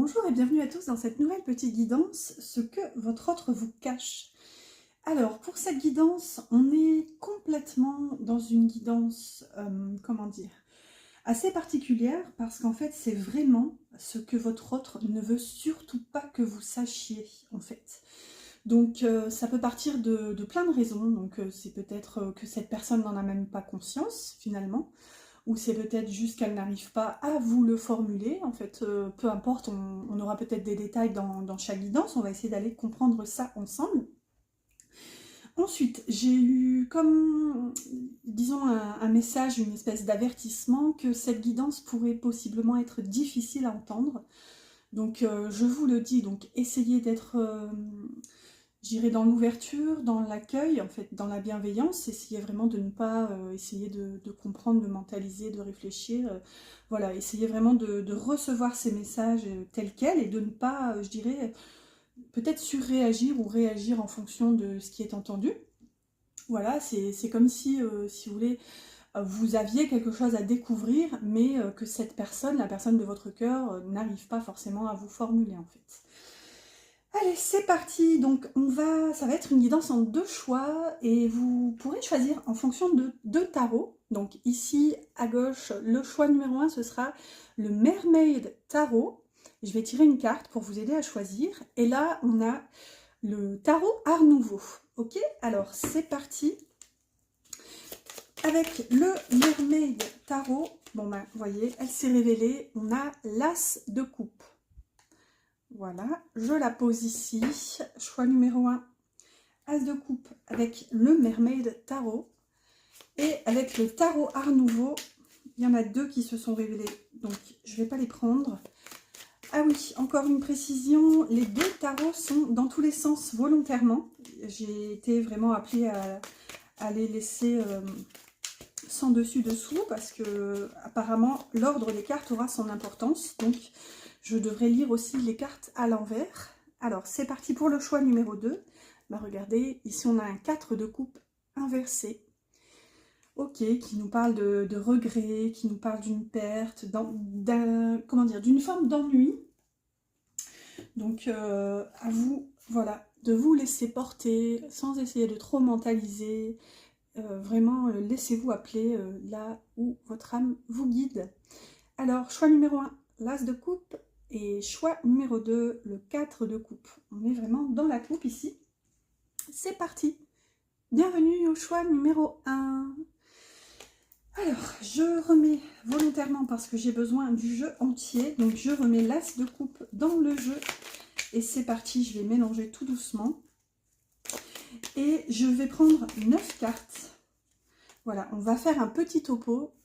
Bonjour et bienvenue à tous dans cette nouvelle petite guidance, ce que votre autre vous cache. Alors, pour cette guidance, on est complètement dans une guidance, comment dire, assez particulière parce qu'en fait, c'est vraiment ce que votre autre ne veut surtout pas que vous sachiez, en fait. Donc, ça peut partir de plein de raisons. Donc, c'est peut-être que cette personne n'en a même pas conscience, finalement. Ou c'est peut-être juste qu'elle n'arrive pas à vous le formuler. En fait, peu importe, on aura peut-être des détails dans chaque guidance. On va essayer d'aller comprendre ça ensemble. Ensuite, j'ai eu comme, disons, un message, une espèce d'avertissement que cette guidance pourrait possiblement être difficile à entendre. Donc, je vous le dis, donc essayez d'être, j'irai dans l'ouverture, dans l'accueil, en fait, dans la bienveillance, essayez vraiment de ne pas essayer de comprendre, de mentaliser, de réfléchir. Voilà, essayez vraiment de recevoir ces messages tels quels et de ne pas, je dirais, peut-être surréagir ou réagir en fonction de ce qui est entendu. Voilà, c'est comme si vous voulez, vous aviez quelque chose à découvrir, mais que cette personne, la personne de votre cœur, n'arrive pas forcément à vous formuler, en fait. Allez, c'est parti. Donc, ça va être une guidance en deux choix et vous pourrez choisir en fonction de deux tarots. Donc, ici, à gauche, le choix numéro 1, ce sera le Mermaid Tarot. Je vais tirer une carte pour vous aider à choisir. Et là, on a le tarot Art Nouveau. Ok, alors c'est parti. Avec le Mermaid Tarot, bon ben, vous voyez, elle s'est révélée. On a l'As de coupe. Voilà, je la pose ici. Choix numéro 1, As de coupe avec le Mermaid Tarot. Et avec le Tarot Art Nouveau, il y en a deux qui se sont révélés. Donc, je ne vais pas les prendre. Ah oui, encore une précision, les deux tarots sont dans tous les sens volontairement. J'ai été vraiment appelée à les laisser sans dessus-dessous parce que apparemment l'ordre des cartes aura son importance. Donc, je devrais lire aussi les cartes à l'envers. Alors, c'est parti pour le choix numéro 2. Bah, regardez, ici on a un 4 de coupe inversé. Ok, qui nous parle de regret, qui nous parle d'une perte, d'une forme d'ennui. Donc, à vous, voilà, de vous laisser porter sans essayer de trop mentaliser. Vraiment, laissez-vous appeler là où votre âme vous guide. Alors, choix numéro 1, l'As de coupe. Et choix numéro 2, le 4 de coupe. On est vraiment dans la coupe ici. C'est parti. Bienvenue au choix numéro 1. Alors, je remets volontairement parce que j'ai besoin du jeu entier. Donc, je remets l'As de coupe dans le jeu. Et c'est parti, je vais mélanger tout doucement. Et je vais prendre 9 cartes. Voilà, on va faire un petit topo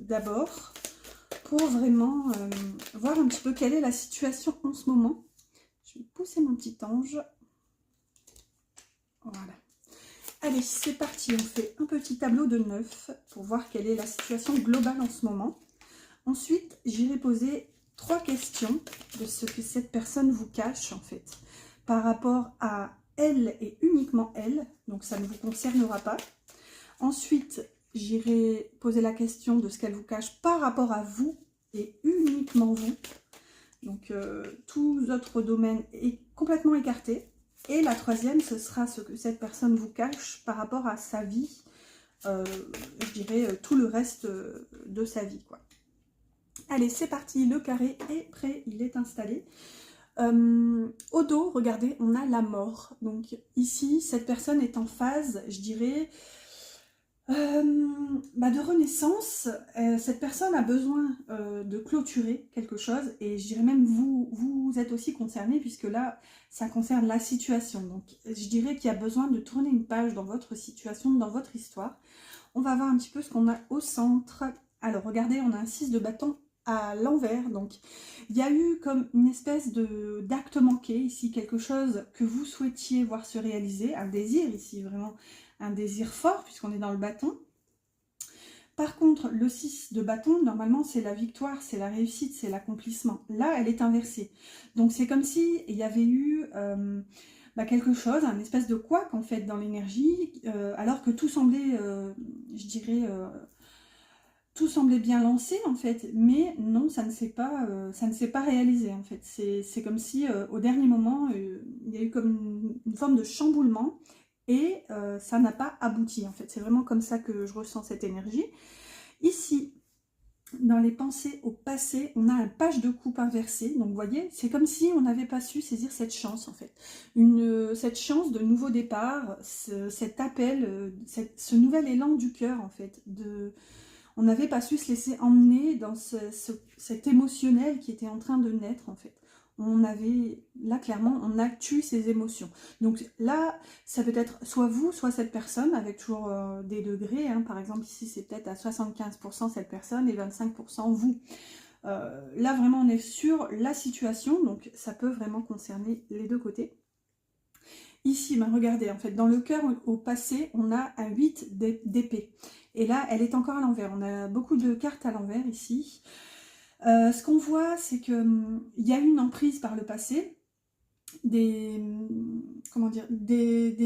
d'abord pour vraiment voir un petit peu quelle est la situation en ce moment. Je vais pousser mon petit ange. Voilà. Allez, c'est parti, on fait un petit tableau de 9 pour voir quelle est la situation globale en ce moment. Ensuite, j'irai poser 3 questions de ce que cette personne vous cache en fait, par rapport à elle et uniquement elle, donc ça ne vous concernera pas. Ensuite, j'irai poser la question de ce qu'elle vous cache par rapport à vous et uniquement vous. Donc, tous autres domaines est complètement écarté. Et la troisième, ce sera ce que cette personne vous cache par rapport à sa vie, je dirais tout le reste de sa vie, quoi. Allez, c'est parti, le carré est prêt, il est installé. Au dos, regardez, on a la mort. Donc ici, cette personne est en phase, je dirais, de renaissance. Cette personne a besoin de clôturer quelque chose et je dirais même vous êtes aussi concerné puisque là ça concerne la situation. Donc je dirais qu'il y a besoin de tourner une page dans votre situation, dans votre histoire. On va voir un petit peu ce qu'on a au centre. Alors regardez, on a un 6 de bâton à l'envers, donc il y a eu comme une espèce d'acte manqué ici, quelque chose que vous souhaitiez voir se réaliser, un désir ici, vraiment un désir fort puisqu'on est dans le bâton. Par contre, le 6 de bâton, normalement c'est la victoire, c'est la réussite, c'est l'accomplissement. Là, elle est inversée. Donc c'est comme si il y avait eu quelque chose, un espèce de couac en fait dans l'énergie, alors que tout semblait, je dirais, tout semblait bien lancé en fait, mais non, ça ne s'est pas réalisé en fait. C'est comme si au dernier moment, il y a eu comme une forme de chamboulement et ça n'a pas abouti en fait. C'est vraiment comme ça que je ressens cette énergie. Ici, dans les pensées au passé, on a un page de coupe inversé. Donc vous voyez, c'est comme si on n'avait pas su saisir cette chance en fait. Cette chance de nouveau départ, cet appel, ce nouvel élan du cœur en fait, on n'avait pas su se laisser emmener dans cet émotionnel qui était en train de naître en fait. Là clairement, on acctue ses émotions. Donc là, ça peut être soit vous, soit cette personne, avec toujours des degrés. Hein. Par exemple, ici, c'est peut-être à 75% cette personne et 25% vous. Là, vraiment, on est sur la situation, donc ça peut vraiment concerner les deux côtés. Ici, ben regardez, en fait, dans le cœur au passé, on a un 8 d'épée. Et là, elle est encore à l'envers. On a beaucoup de cartes à l'envers ici. Ce qu'on voit, c'est qu'il y a eu une emprise par le passé, des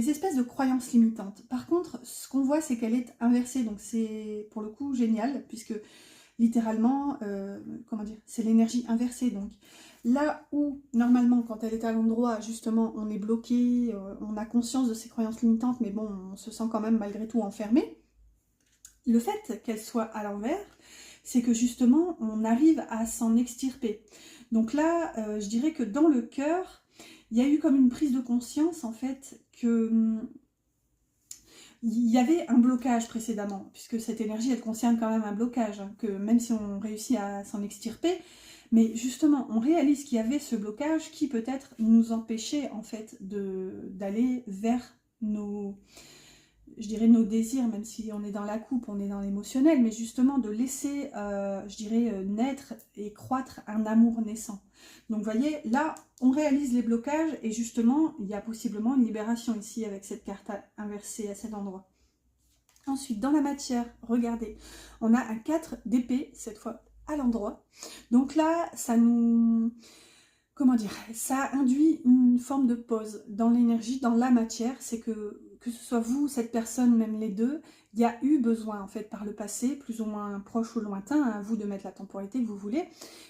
espèces de croyances limitantes. Par contre, ce qu'on voit, c'est qu'elle est inversée. Donc c'est pour le coup génial, puisque littéralement, c'est l'énergie inversée. Donc là où, normalement, quand elle est à l'endroit, justement, on est bloqué, on a conscience de ses croyances limitantes, mais bon, on se sent quand même malgré tout enfermé. Le fait qu'elle soit à l'envers, c'est que justement, on arrive à s'en extirper. Donc là, je dirais que dans le cœur, il y a eu comme une prise de conscience, en fait, que il y avait un blocage précédemment, puisque cette énergie, elle concerne quand même un blocage, hein, que même si on réussit à s'en extirper, mais justement, on réalise qu'il y avait ce blocage qui peut-être nous empêchait, en fait, d'aller vers nos désirs, même si on est dans la coupe, on est dans l'émotionnel, mais justement de laisser, naître et croître un amour naissant. Donc vous voyez, là, on réalise les blocages et justement, il y a possiblement une libération ici avec cette carte inversée à cet endroit. Ensuite, dans la matière, regardez, on a un 4 d'épée, cette fois à l'endroit. Donc là, ça nous... ça induit une forme de pause dans l'énergie, dans la matière. C'est que ce soit vous, cette personne, même les deux, il y a eu besoin en fait par le passé, plus ou moins proche ou lointain, à vous de mettre la temporalité que vous voulez,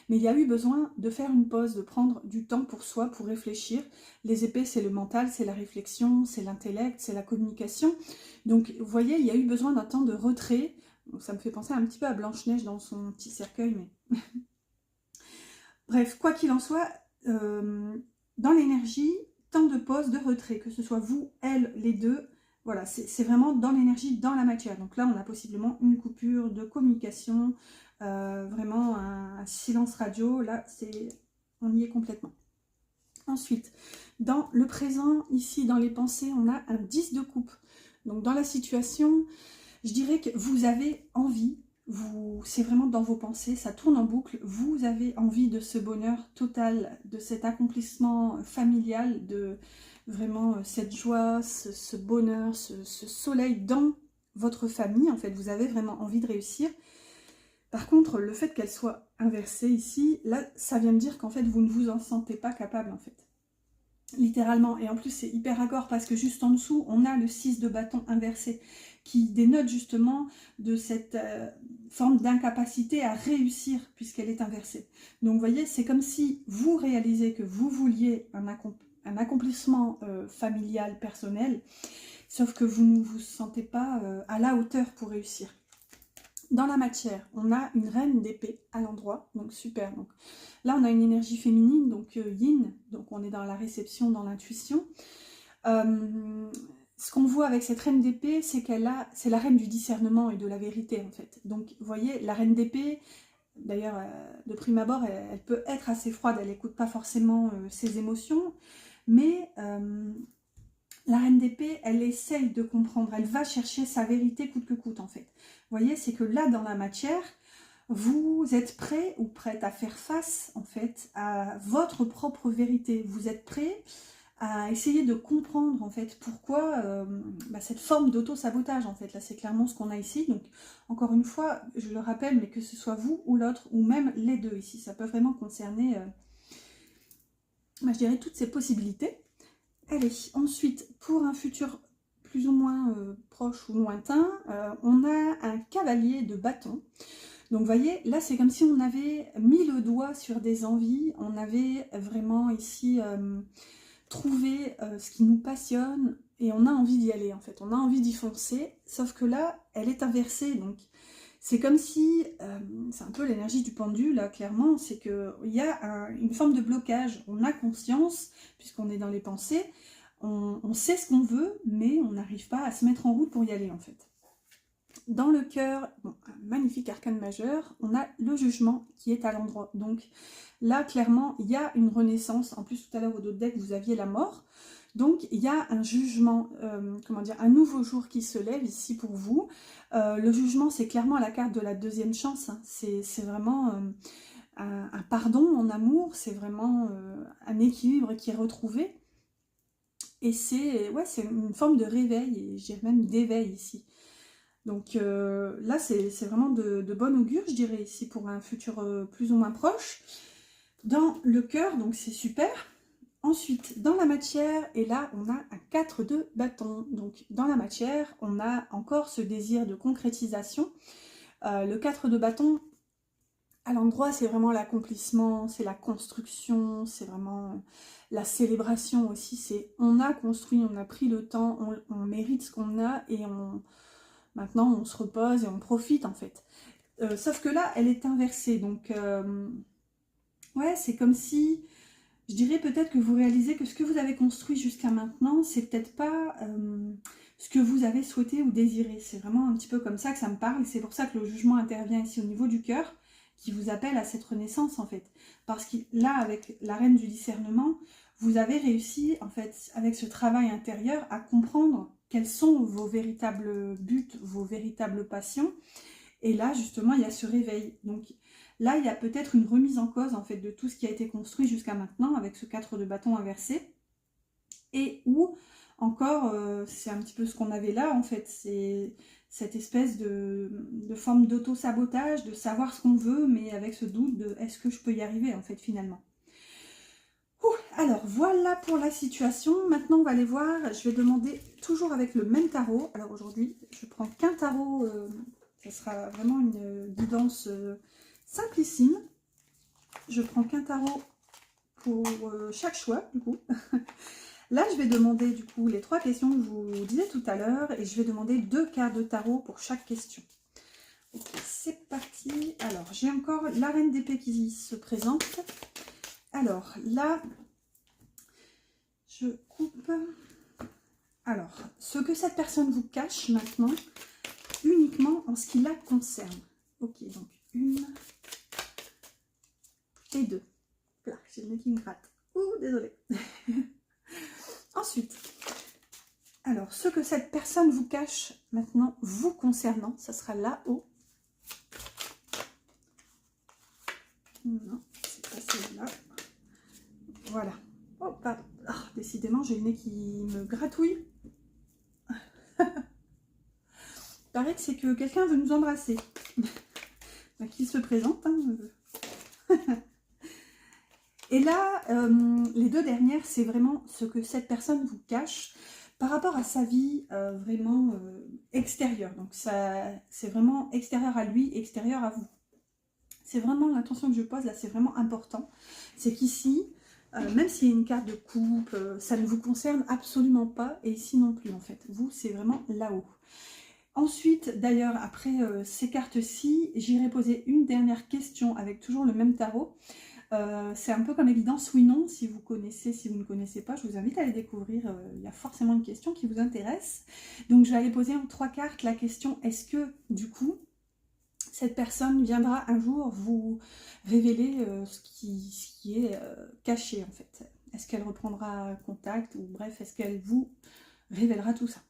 mais il y a eu besoin de faire une pause, de prendre du temps pour soi, pour réfléchir. Les épées, c'est le mental, c'est la réflexion, c'est l'intellect, c'est la communication. Donc vous voyez, il y a eu besoin d'un temps de retrait. Donc, ça me fait penser un petit peu à Blanche-Neige dans son petit cercueil, mais... Bref, quoi qu'il en soit, dans l'énergie, temps de pause, de retrait, que ce soit vous, elle, les deux, voilà, c'est vraiment dans l'énergie, dans la matière. Donc là, on a possiblement une coupure de communication, vraiment un silence radio, là, on y est complètement. Ensuite, dans le présent, ici, dans les pensées, on a un 10 de coupe. Donc dans la situation, je dirais que vous avez envie, c'est vraiment dans vos pensées, ça tourne en boucle, vous avez envie de ce bonheur total, de cet accomplissement familial, de vraiment cette joie, ce bonheur, ce soleil dans votre famille, en fait, vous avez vraiment envie de réussir. Par contre, le fait qu'elle soit inversée ici, là, ça vient me dire qu'en fait, vous ne vous en sentez pas capable, en fait. Littéralement, et en plus c'est hyper raccord parce que juste en dessous on a le 6 de bâton inversé qui dénote justement de cette forme d'incapacité à réussir puisqu'elle est inversée. Donc vous voyez, c'est comme si vous réalisez que vous vouliez un accomplissement familial, personnel, sauf que vous ne vous sentez pas à la hauteur pour réussir. Dans la matière, on a une reine d'épée à l'endroit, donc super. Donc, là, on a une énergie féminine, donc yin, donc on est dans la réception, dans l'intuition. Ce qu'on voit avec cette reine d'épée, c'est c'est la reine du discernement et de la vérité, en fait. Donc, vous voyez, la reine d'épée, d'ailleurs, de prime abord, elle peut être assez froide, elle n'écoute pas forcément ses émotions, mais... la reine d'épée, elle essaye de comprendre, elle va chercher sa vérité coûte que coûte en fait. Vous voyez, c'est que là dans la matière, vous êtes prêt ou prête à faire face en fait à votre propre vérité. Vous êtes prêt à essayer de comprendre en fait pourquoi cette forme d'auto-sabotage en fait. Là c'est clairement ce qu'on a ici. Donc encore une fois, je le rappelle, mais que ce soit vous ou l'autre ou même les deux ici, ça peut vraiment concerner, je dirais toutes ces possibilités. Allez, ensuite, pour un futur plus ou moins proche ou lointain, on a un cavalier de bâton. Donc vous voyez, là c'est comme si on avait mis le doigt sur des envies, on avait vraiment ici trouvé ce qui nous passionne et on a envie d'y aller en fait, on a envie d'y foncer, sauf que là elle est inversée, donc c'est comme si, c'est un peu l'énergie du pendu là clairement, c'est qu'il y a une forme de blocage, on a conscience, puisqu'on est dans les pensées, on sait ce qu'on veut, mais on n'arrive pas à se mettre en route pour y aller en fait. Dans le cœur, bon, un magnifique arcane majeur, on a le jugement qui est à l'endroit. Donc là, clairement, il y a une renaissance. En plus, tout à l'heure, au dos de deck, vous aviez la mort. Donc, il y a un jugement, comment dire, un nouveau jour qui se lève ici pour vous. Le jugement, c'est clairement la carte de la deuxième chance. Hein. C'est vraiment un pardon en amour. C'est vraiment un équilibre qui est retrouvé. Et c'est ouais, une forme de réveil, et je dirais même d'éveil ici. Donc là, c'est vraiment de bon augure, je dirais, ici, pour un futur plus ou moins proche. Dans le cœur, donc c'est super. Ensuite, dans la matière, et là, on a un 4 de bâton. Donc dans la matière, on a encore ce désir de concrétisation. Le 4 de bâton, à l'endroit, c'est vraiment l'accomplissement, c'est la construction, c'est vraiment la célébration aussi. C'est on a construit, on a pris le temps, on mérite ce qu'on a et maintenant, on se repose et on profite, en fait. Sauf que là, elle est inversée. Donc, ouais, c'est comme si, je dirais peut-être que vous réalisez que ce que vous avez construit jusqu'à maintenant, c'est peut-être pas ce que vous avez souhaité ou désiré. C'est vraiment un petit peu comme ça que ça me parle. C'est pour ça que le jugement intervient ici au niveau du cœur, qui vous appelle à cette renaissance, en fait. Parce que là, avec la reine du discernement, vous avez réussi, en fait, avec ce travail intérieur, à comprendre quels sont vos véritables buts, vos véritables passions. Et là, justement, il y a ce réveil. Donc là, il y a peut-être une remise en cause, en fait, de tout ce qui a été construit jusqu'à maintenant, avec ce 4 de bâton inversé. Et où, encore, c'est un petit peu ce qu'on avait là, en fait. C'est cette espèce de forme d'auto-sabotage, de savoir ce qu'on veut, mais avec ce doute de est-ce que je peux y arriver, en fait, finalement. Alors voilà pour la situation. Maintenant on va aller voir, je vais demander toujours avec le même tarot. Alors aujourd'hui je prends qu'un tarot, ça sera vraiment une guidance simplissime. Je prends qu'un tarot pour chaque choix du coup. Là je vais demander du coup les 3 questions que je vous disais tout à l'heure et je vais demander 2 cartes de tarot pour chaque question. Ok, c'est parti. Alors j'ai encore la reine d'épée qui se présente. Alors là, je coupe. Alors, ce que cette personne vous cache maintenant, uniquement en ce qui la concerne. Ok, donc 1 et 2. Là, j'ai le nez qui me gratte. Ouh, désolée. Ensuite, alors, ce que cette personne vous cache maintenant, vous concernant, ça sera là-haut. Non, c'est pas celle-là. Voilà. Oh, pardon. Ah, décidément, j'ai le nez qui me gratouille. Il paraît que c'est que quelqu'un veut nous embrasser. Qui se présente. Hein. Et là, les 2 dernières, c'est vraiment ce que cette personne vous cache par rapport à sa vie vraiment extérieure. Donc, c'est vraiment extérieur à lui, extérieur à vous. C'est vraiment l'intention que je pose, là, c'est vraiment important. C'est qu'ici, même s'il y a une carte de couple, ça ne vous concerne absolument pas, et ici non plus, en fait. Vous, c'est vraiment là-haut. Ensuite, d'ailleurs, après ces cartes-ci, j'irai poser une dernière question avec toujours le même tarot. C'est un peu comme évidence oui-non, si vous connaissez, si vous ne connaissez pas, je vous invite à les découvrir, il y a forcément une question qui vous intéresse. Donc je vais aller poser en 3 cartes la question, est-ce que du coup, cette personne viendra un jour vous révéler ce qui est caché en fait? Est-ce qu'elle reprendra contact ou bref, est-ce qu'elle vous révélera tout ça?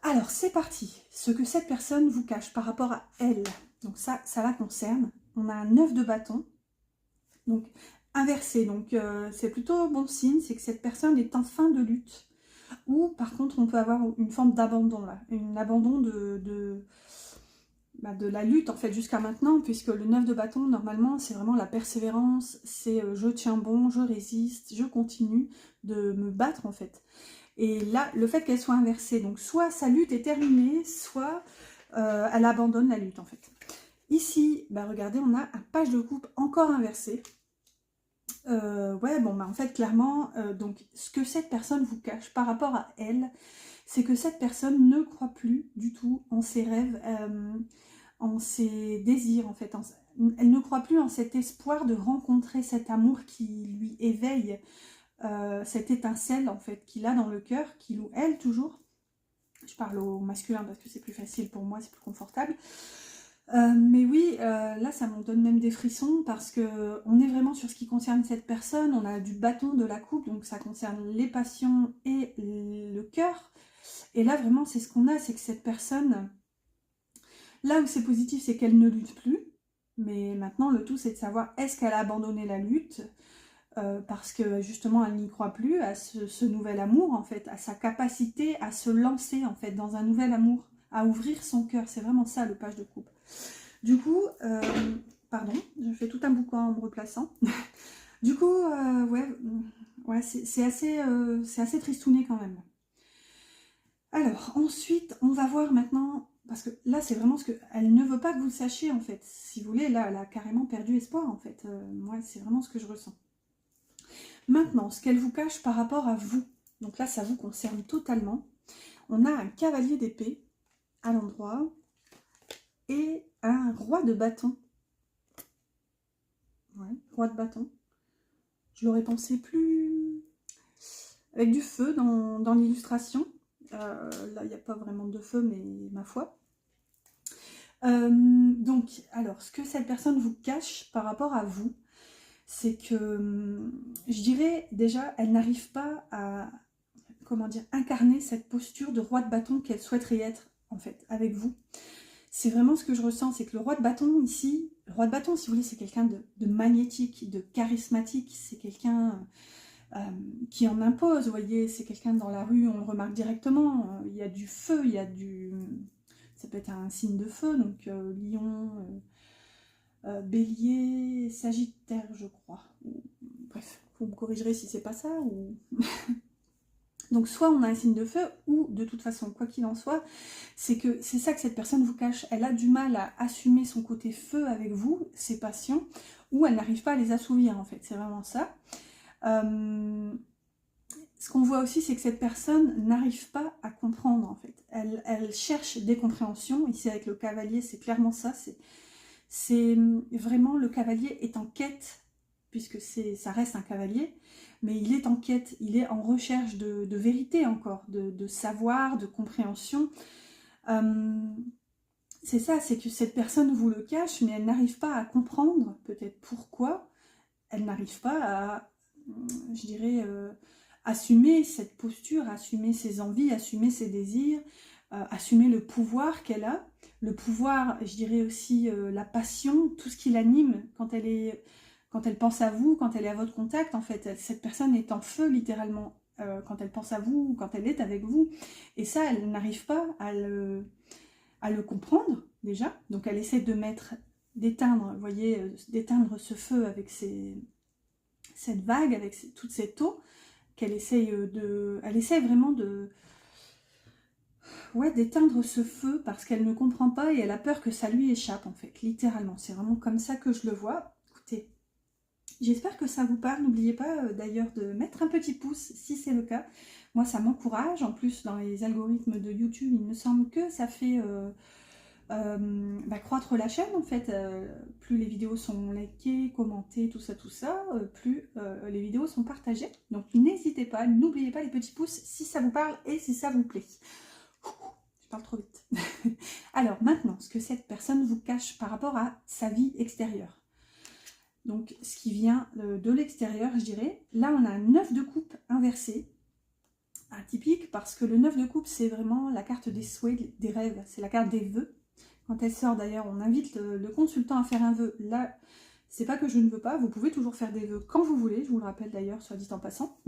Alors c'est parti, ce que cette personne vous cache par rapport à elle, donc ça la concerne. On a un 9 de bâton, donc inversé, donc c'est plutôt bon signe, c'est que cette personne est en fin de lutte. Ou par contre on peut avoir une forme d'abandon là, un abandon de la lutte en fait jusqu'à maintenant, puisque le 9 de bâton normalement c'est vraiment la persévérance, c'est je tiens bon, je résiste, je continue de me battre en fait. Et là, le fait qu'elle soit inversée, donc soit sa lutte est terminée, soit elle abandonne la lutte en fait. Ici, bah, regardez, on a un page de coupe encore inversé. Ouais, bon, bah, en fait, clairement, donc, ce que cette personne vous cache par rapport à elle, c'est que cette personne ne croit plus du tout en ses rêves, en ses désirs, en fait. Elle ne croit plus en cet espoir de rencontrer cet amour qui lui éveille, cette étincelle, en fait, qu'il a dans le cœur, qu'il ou elle, toujours. Je parle au masculin parce que c'est plus facile pour moi, c'est plus confortable. Mais oui, là ça m'en donne même des frissons parce que on est vraiment sur ce qui concerne cette personne, on a du bâton de la coupe, donc ça concerne les passions et le cœur. Et là vraiment c'est ce qu'on a, c'est que cette personne, là où c'est positif c'est qu'elle ne lutte plus, mais maintenant le tout c'est de savoir est-ce qu'elle a abandonné la lutte, parce que justement elle n'y croit plus à ce nouvel amour en fait, à sa capacité à se lancer en fait dans un nouvel amour, à ouvrir son cœur, c'est vraiment ça le page de coupe. Du coup, pardon, je fais tout un boucan en me replaçant. Du coup, ouais c'est assez tristouné quand même. Alors, ensuite, on va voir maintenant, parce que là, c'est vraiment ce que... Elle ne veut pas que vous le sachiez, en fait. Si vous voulez, là, elle a carrément perdu espoir, en fait. Moi, c'est vraiment ce que je ressens. Maintenant, ce qu'elle vous cache par rapport à vous. Donc là, ça vous concerne totalement. On a un cavalier d'épée à l'endroit et un roi de bâton. Ouais, roi de bâton. Je l'aurais pensé plus... avec du feu dans l'illustration. Là, il n'y a pas vraiment de feu, mais ma foi. Donc, alors, ce que cette personne vous cache par rapport à vous, c'est que, je dirais, déjà, elle n'arrive pas à, comment dire, incarner cette posture de roi de bâton qu'elle souhaiterait être, en fait, avec vous. C'est vraiment ce que je ressens, c'est que le roi de bâton, ici, le roi de bâton, si vous voulez, c'est quelqu'un de magnétique, de charismatique, c'est quelqu'un qui en impose, vous voyez, c'est quelqu'un dans la rue, on le remarque directement, il y a du feu, il y a du... Ça peut être un signe de feu, donc lion, bélier, sagittaire, je crois. Bref, vous me corrigerez si c'est pas ça, ou... Donc soit on a un signe de feu, ou de toute façon, quoi qu'il en soit, c'est que c'est ça que cette personne vous cache. Elle a du mal à assumer son côté feu avec vous, ses passions, ou elle n'arrive pas à les assouvir en fait, c'est vraiment ça. Ce qu'on voit aussi, c'est que cette personne n'arrive pas à comprendre en fait. Elle cherche des compréhensions, ici avec le cavalier c'est clairement ça, c'est vraiment le cavalier est en quête, puisque ça reste un cavalier, mais il est en quête, il est en recherche de vérité encore, de savoir, de compréhension. C'est ça, c'est que cette personne vous le cache, mais elle n'arrive pas à comprendre peut-être pourquoi, elle n'arrive pas à, je dirais, assumer cette posture, assumer ses envies, assumer ses désirs, assumer le pouvoir qu'elle a, le pouvoir, je dirais aussi la passion, tout ce qui l'anime quand elle pense à vous, quand elle est à votre contact, en fait, cette personne est en feu littéralement quand elle pense à vous, quand elle est avec vous, et ça, elle n'arrive pas à le comprendre déjà, donc elle essaie de d'éteindre, vous voyez, d'éteindre ce feu avec cette vague, avec toute cette eau, qu'elle essaye elle essaie vraiment d'éteindre ce feu parce qu'elle ne comprend pas et elle a peur que ça lui échappe en fait, littéralement. C'est vraiment comme ça que je le vois. Écoutez, j'espère que ça vous parle. N'oubliez pas d'ailleurs de mettre un petit pouce si c'est le cas. Moi ça m'encourage. En plus dans les algorithmes de YouTube, il me semble que ça fait croître la chaîne en fait. Plus les vidéos sont likées, commentées, tout ça, plus les vidéos sont partagées. Donc n'hésitez pas, n'oubliez pas les petits pouces si ça vous parle et si ça vous plaît. Je parle trop vite. Alors maintenant, ce que cette personne vous cache par rapport à sa vie extérieure. Donc ce qui vient de l'extérieur, je dirais. Là on a un 9 de coupe inversé. Atypique parce que le 9 de coupe c'est vraiment la carte des souhaits, des rêves. C'est la carte des vœux. Quand elle sort d'ailleurs, on invite le consultant à faire un vœu. Là, c'est pas que je ne veux pas, vous pouvez toujours faire des vœux quand vous voulez, je vous le rappelle d'ailleurs, soit dit en passant.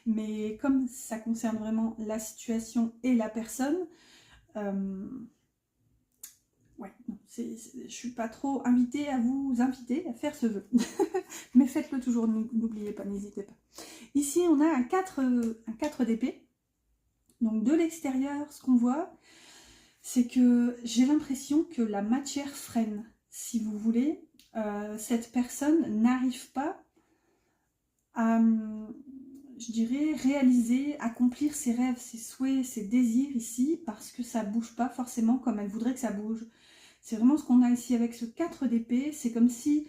Mais comme ça concerne vraiment la situation et la personne, je suis pas trop invitée à vous inviter à faire ce vœu. Mais faites-le toujours, n'oubliez pas, n'hésitez pas. Ici, on a un 4 d'épée. Donc de l'extérieur, ce qu'on voit, c'est que j'ai l'impression que la matière freine, si vous voulez. Cette personne n'arrive pas à, je dirais, réaliser, accomplir ses rêves, ses souhaits, ses désirs ici, parce que ça bouge pas forcément comme elle voudrait que ça bouge. C'est vraiment ce qu'on a ici avec ce 4 d'épée. C'est comme si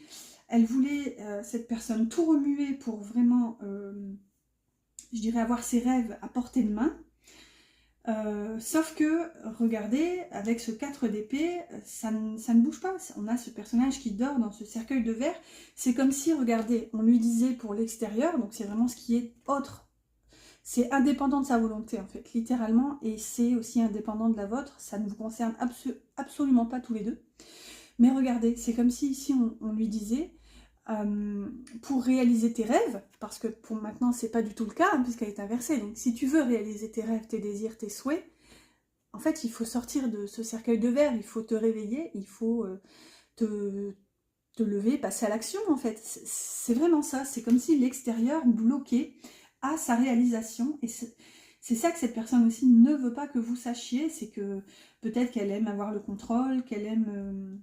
elle voulait, cette personne, tout remuer pour vraiment, je dirais, avoir ses rêves à portée de main. Sauf que, regardez, avec ce 4 d'épée, ça ne bouge pas. On a ce personnage qui dort dans ce cercueil de verre. C'est comme si, regardez, on lui disait pour l'extérieur, donc c'est vraiment ce qui est autre. C'est indépendant de sa volonté, en fait, littéralement, et c'est aussi indépendant de la vôtre. Ça ne vous concerne absolument pas tous les deux. Mais regardez, c'est comme si ici, on lui disait... pour réaliser tes rêves, parce que pour maintenant c'est pas du tout le cas, hein, puisqu'elle est inversée, donc si tu veux réaliser tes rêves, tes désirs, tes souhaits, en fait il faut sortir de ce cercueil de verre, il faut te réveiller, il faut te lever, passer à l'action en fait, c'est vraiment ça, c'est comme si l'extérieur bloquait à sa réalisation, et c'est ça que cette personne aussi ne veut pas que vous sachiez, c'est que peut-être qu'elle aime avoir le contrôle, qu'elle aime...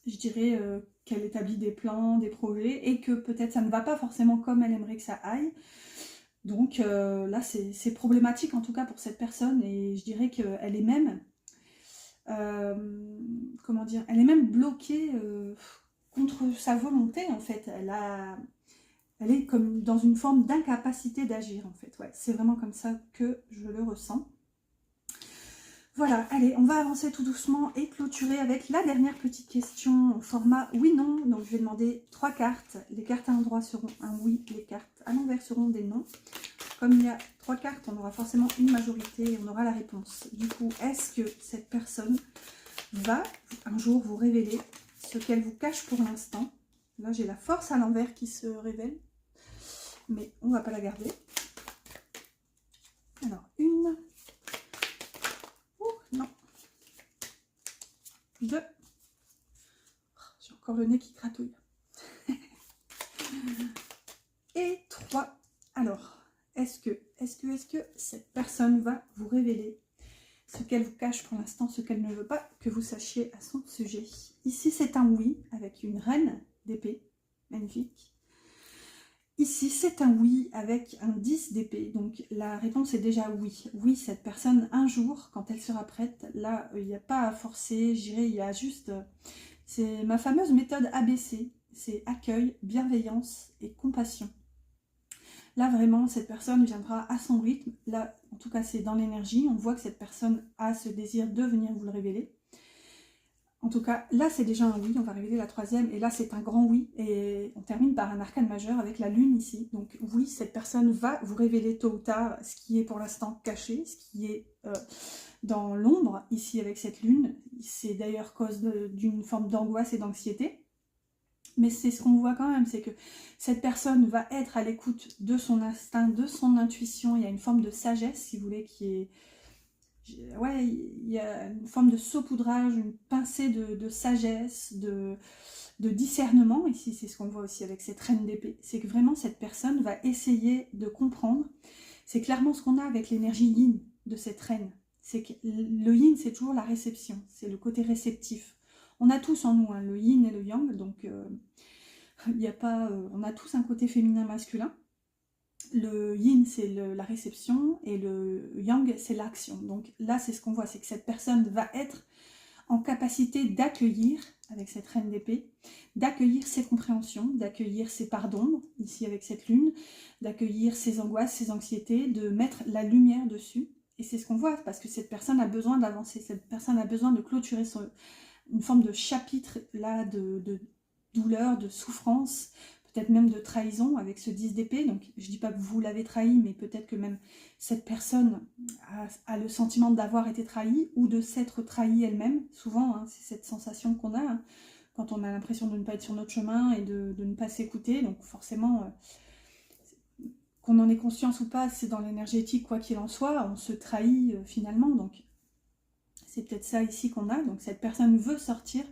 je dirais qu'elle établit des plans, des projets, et que peut-être ça ne va pas forcément comme elle aimerait que ça aille. Donc là, c'est problématique en tout cas pour cette personne, et je dirais qu'elle est même, comment dire, elle est même bloquée contre sa volonté en fait. Elle est comme dans une forme d'incapacité d'agir en fait. Ouais, c'est vraiment comme ça que je le ressens. Voilà, allez, on va avancer tout doucement et clôturer avec la dernière petite question au format oui-non. Donc je vais demander 3 cartes. Les cartes à l'endroit seront un oui, les cartes à l'envers seront des non. Comme il y a 3 cartes, on aura forcément une majorité et on aura la réponse. Du coup, est-ce que cette personne va un jour vous révéler ce qu'elle vous cache pour l'instant? Là, j'ai la force à l'envers qui se révèle, mais on ne va pas la garder. Alors, une... non. 2. J'ai encore le nez qui gratouille. Et 3. Alors, est-ce que cette personne va vous révéler ce qu'elle vous cache pour l'instant, ce qu'elle ne veut pas que vous sachiez à son sujet? Ici, c'est un oui avec une reine d'épée. Magnifique. Ici, c'est un oui avec un 10 d'épée. Donc, la réponse est déjà oui. Oui, cette personne, un jour, quand elle sera prête, là, il n'y a pas à forcer, je dirais, il y a juste... C'est ma fameuse méthode ABC. C'est accueil, bienveillance et compassion. Là, vraiment, cette personne viendra à son rythme. Là, en tout cas, c'est dans l'énergie. On voit que cette personne a ce désir de venir vous le révéler. En tout cas, là, c'est déjà un oui. On va révéler la 3e. Et là, c'est un grand oui. Et on termine par un arcane majeur avec la lune ici. Donc oui, cette personne va vous révéler tôt ou tard ce qui est pour l'instant caché, ce qui est dans l'ombre ici avec cette lune. C'est d'ailleurs cause d'une forme d'angoisse et d'anxiété. Mais c'est ce qu'on voit quand même, c'est que cette personne va être à l'écoute de son instinct, de son intuition. Il y a une forme de sagesse, si vous voulez, qui est... Ouais, il y a une forme de saupoudrage, une pincée de sagesse, de discernement. Ici, c'est ce qu'on voit aussi avec cette reine d'épée. C'est que vraiment, cette personne va essayer de comprendre. C'est clairement ce qu'on a avec l'énergie yin de cette reine. C'est que le yin, c'est toujours la réception. C'est le côté réceptif. On a tous en nous hein, le yin et le yang, donc y a pas, on a tous un côté féminin masculin. Le yin, c'est la réception et le yang, c'est l'action. Donc là, c'est ce qu'on voit, c'est que cette personne va être en capacité d'accueillir, avec cette reine d'épée, d'accueillir ses compréhensions, d'accueillir ses parts d'ombre, ici avec cette lune, d'accueillir ses angoisses, ses anxiétés, de mettre la lumière dessus. Et c'est ce qu'on voit, parce que cette personne a besoin d'avancer, cette personne a besoin de clôturer une forme de chapitre là de douleur, de souffrance, peut-être même de trahison avec ce 10 d'épée. Donc je ne dis pas que vous l'avez trahi, mais peut-être que même cette personne a le sentiment d'avoir été trahie ou de s'être trahie elle-même. Souvent, hein, c'est cette sensation qu'on a hein, quand on a l'impression de ne pas être sur notre chemin et de ne pas s'écouter. Donc forcément, qu'on en ait conscience ou pas, c'est dans l'énergétique, quoi qu'il en soit, on se trahit finalement. Donc c'est peut-être ça ici qu'on a. Donc cette personne veut sortir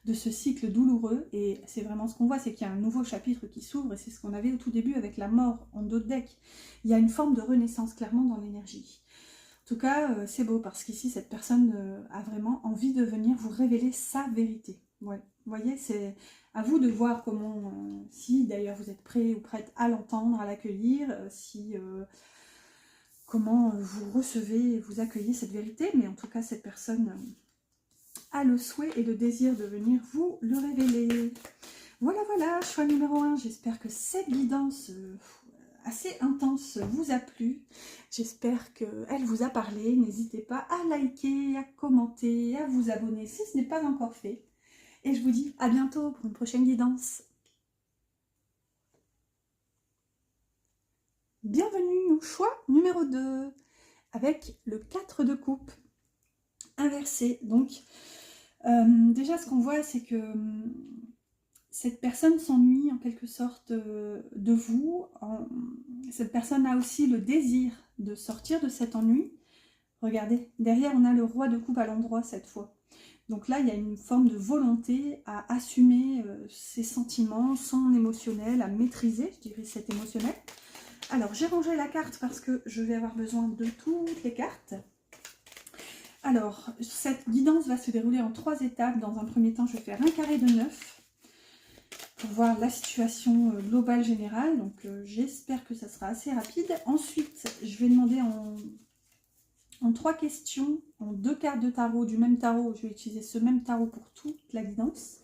de ce cycle douloureux et c'est vraiment ce qu'on voit, c'est qu'il y a un nouveau chapitre qui s'ouvre et c'est ce qu'on avait au tout début avec la mort en dos de deck. Il y a une forme de renaissance clairement dans l'énergie. En tout cas, c'est beau parce qu'ici, cette personne a vraiment envie de venir vous révéler sa vérité. Ouais. Vous voyez, c'est à vous de voir comment, si d'ailleurs vous êtes prêt ou prête à l'entendre, à l'accueillir, comment vous recevez et vous accueillez cette vérité. Mais en tout cas, cette personne a le souhait et le désir de venir vous le révéler. Voilà, voilà, choix numéro 1. J'espère que cette guidance assez intense vous a plu. J'espère qu'elle vous a parlé. N'hésitez pas à liker, à commenter, à vous abonner si ce n'est pas encore fait. Et je vous dis à bientôt pour une prochaine guidance. Bienvenue au choix numéro 2 avec le 4 de coupe inversé. Donc, déjà ce qu'on voit, c'est que cette personne s'ennuie en quelque sorte de vous. Cette personne a aussi le désir de sortir de cet ennui. Regardez, derrière on a le roi de coupe à l'endroit cette fois. Donc là, il y a une forme de volonté à assumer ses sentiments, son émotionnel, à maîtriser, je dirais, cet émotionnel. Alors, j'ai rangé la carte parce que je vais avoir besoin de toutes les cartes. Alors, cette guidance va se dérouler en 3 étapes. Dans un premier temps, je vais faire un carré de 9 pour voir la situation globale générale. Donc, j'espère que ça sera assez rapide. Ensuite, je vais demander en 3 questions, en 2 cartes de tarot, du même tarot. Je vais utiliser ce même tarot pour toute la guidance.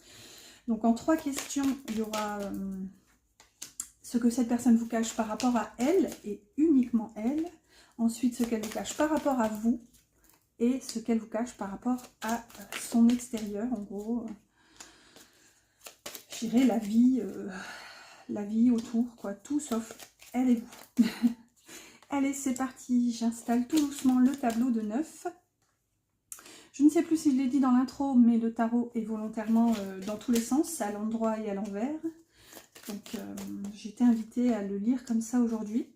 Donc, en 3 questions, il y aura ce que cette personne vous cache par rapport à elle et uniquement elle. Ensuite, ce qu'elle vous cache par rapport à vous et ce qu'elle vous cache par rapport à son extérieur. En gros, je dirais la vie autour, quoi, tout sauf elle et vous. Allez, c'est parti, j'installe tout doucement le tableau de 9. Je ne sais plus si je l'ai dit dans l'intro, mais le tarot est volontairement dans tous les sens, à l'endroit et à l'envers. Donc, j'ai été invitée à le lire comme ça aujourd'hui.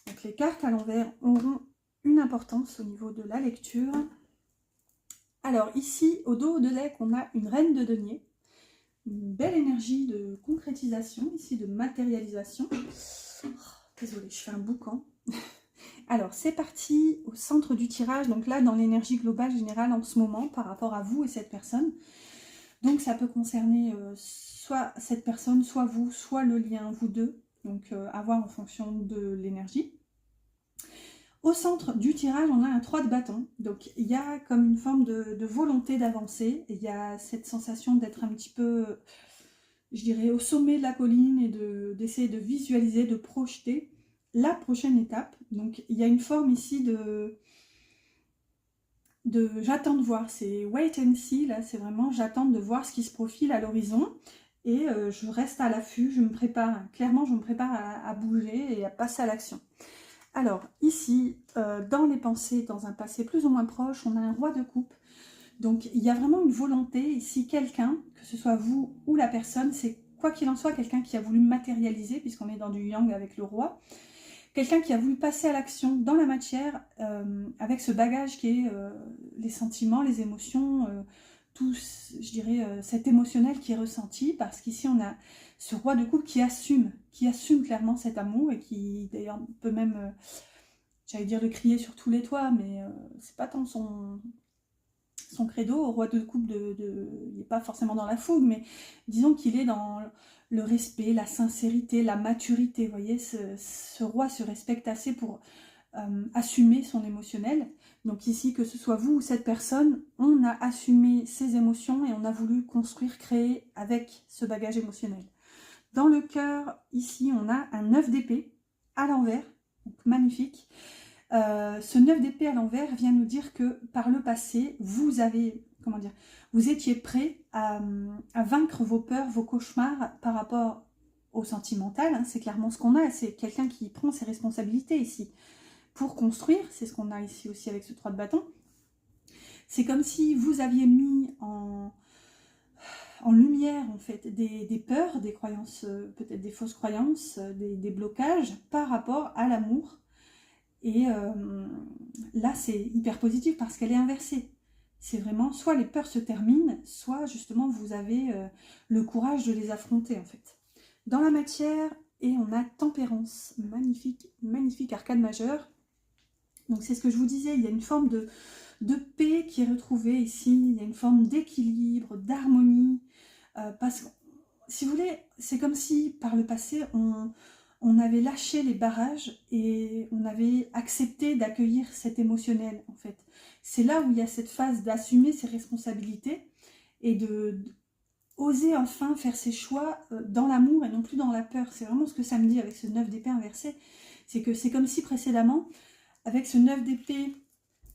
Donc, les cartes à l'envers auront une importance au niveau de la lecture. Alors, ici, au dos de deck, on a une reine de denier. Une belle énergie de concrétisation, ici de matérialisation. Oh, désolée, je fais un boucan. Alors, c'est parti au centre du tirage. Donc là, dans l'énergie globale générale en ce moment, par rapport à vous et cette personne. Donc, ça peut concerner soit cette personne, soit vous, soit le lien, vous deux. Donc, à voir en fonction de l'énergie. Au centre du tirage, on a un 3 de bâton. Donc, il y a comme une forme de volonté d'avancer. Il y a cette sensation d'être un petit peu, je dirais, au sommet de la colline et d'essayer de visualiser, de projeter la prochaine étape. Donc, il y a une forme ici de j'attends de voir. C'est wait and see, là, c'est vraiment j'attends de voir ce qui se profile à l'horizon. Et je reste à l'affût, je me prépare, clairement, je me prépare à bouger et à passer à l'action. Alors, ici, dans les pensées, dans un passé plus ou moins proche, on a un roi de coupe. Donc, il y a vraiment une volonté, ici, quelqu'un, que ce soit vous ou la personne, c'est quoi qu'il en soit, quelqu'un qui a voulu matérialiser, puisqu'on est dans du yang avec le roi, quelqu'un qui a voulu passer à l'action dans la matière, avec ce bagage qui est les sentiments, les émotions, tout, je dirais, cet émotionnel qui est ressenti, parce qu'ici, on a ce roi de coupe qui assume clairement cet amour et qui d'ailleurs peut même, j'allais dire le crier sur tous les toits, mais c'est pas tant son credo. Au roi de coupe, il n'est pas forcément dans la fougue, mais disons qu'il est dans le respect, la sincérité, la maturité. Vous voyez, ce roi se respecte assez pour assumer son émotionnel. Donc ici, que ce soit vous ou cette personne, on a assumé ses émotions et on a voulu construire, créer avec ce bagage émotionnel. Dans le cœur, ici, on a un 9 d'épée à l'envers, donc magnifique. Ce 9 d'épée à l'envers vient nous dire que par le passé, vous avez, comment dire, vous étiez prêt à vaincre vos peurs, vos cauchemars par rapport au sentimental. Hein, c'est clairement ce qu'on a, c'est quelqu'un qui prend ses responsabilités ici pour construire. C'est ce qu'on a ici aussi avec ce 3 de bâton. C'est comme si vous aviez mis en lumière en fait des peurs, des croyances, peut-être des fausses croyances, des blocages par rapport à l'amour. Et là c'est hyper positif parce qu'elle est inversée. C'est vraiment soit les peurs se terminent, soit justement vous avez le courage de les affronter en fait. Dans la matière, et on a tempérance, magnifique, magnifique arcane majeure. Donc c'est ce que je vous disais, il y a une forme de paix qui est retrouvée ici, il y a une forme d'équilibre, d'harmonie, parce que, si vous voulez, c'est comme si par le passé, on avait lâché les barrages et on avait accepté d'accueillir cet émotionnel, en fait. C'est là où il y a cette phase d'assumer ses responsabilités et de oser enfin faire ses choix dans l'amour et non plus dans la peur. C'est vraiment ce que ça me dit avec ce 9 d'épée inversé. C'est que c'est comme si précédemment, avec ce 9 d'épée,